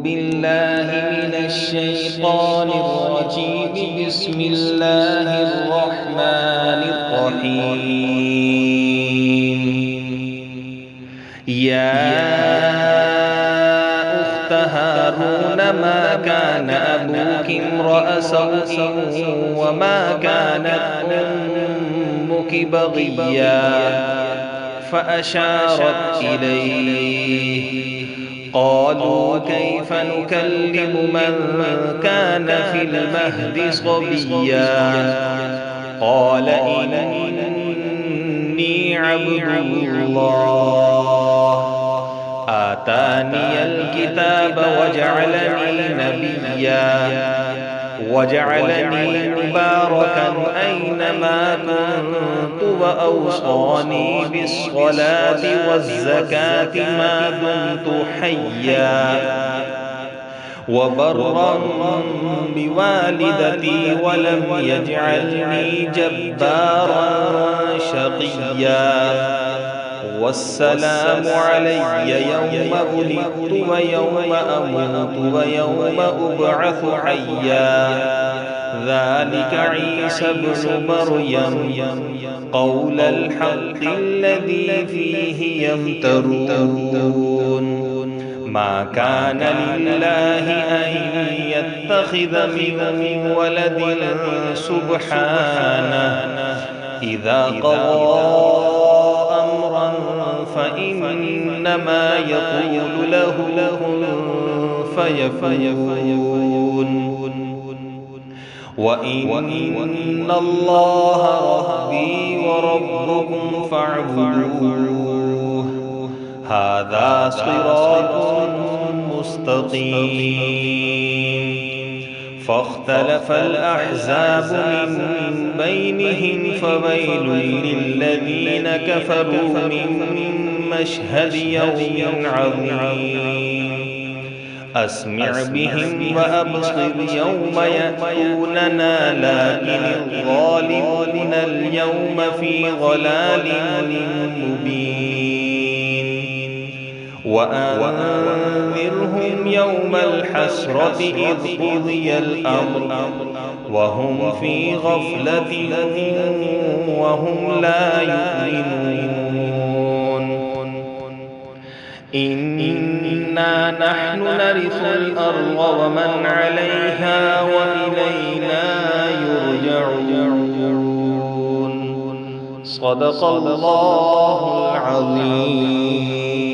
بالله من الشيطان الرجيم. بسم الله الرحمن الرحيم. يا أخت هارون ما كان أبوك امرأ سوء وما كانت أمك بغيا فأشارت إليه. قالوا كيف نكلم من كان في المهد صبيا. قال إني عبد الله آتاني الكتاب وجعلني مباركا أينما كنت وأوصاني بالصلاة والزكاة ما دمت حيا وبرا بوالدتي ولم يجعلني جبارا شقيا. والسلام علي يوم ولدت ويوم أموت ويوم أبعث حيا. ذلك عيسى ابن مريم قول الحق الذي فيه يمترون. ما كان لله أن يتخذ من ولد سبحانه إذا قضى فإنما يقول له فيكون. وإن الله ربي وربكم فاعبدوه هذا صراط مستقيم. فاختلف الأحزاب من بينهم فويل للذين كفروا من مشهد يوم عظيم. أسمع بهم وأبصر يوم يأتوننا لكن الظالمون اليوم في ضلال مبين. وأنذرهم يوم الحسرة إذ قضي الأمر وهم في غفلة وهم لا يؤمنون. إنا نحن نرث الأرض ومن عليها وإلينا يرجعون. صدق الله العظيم.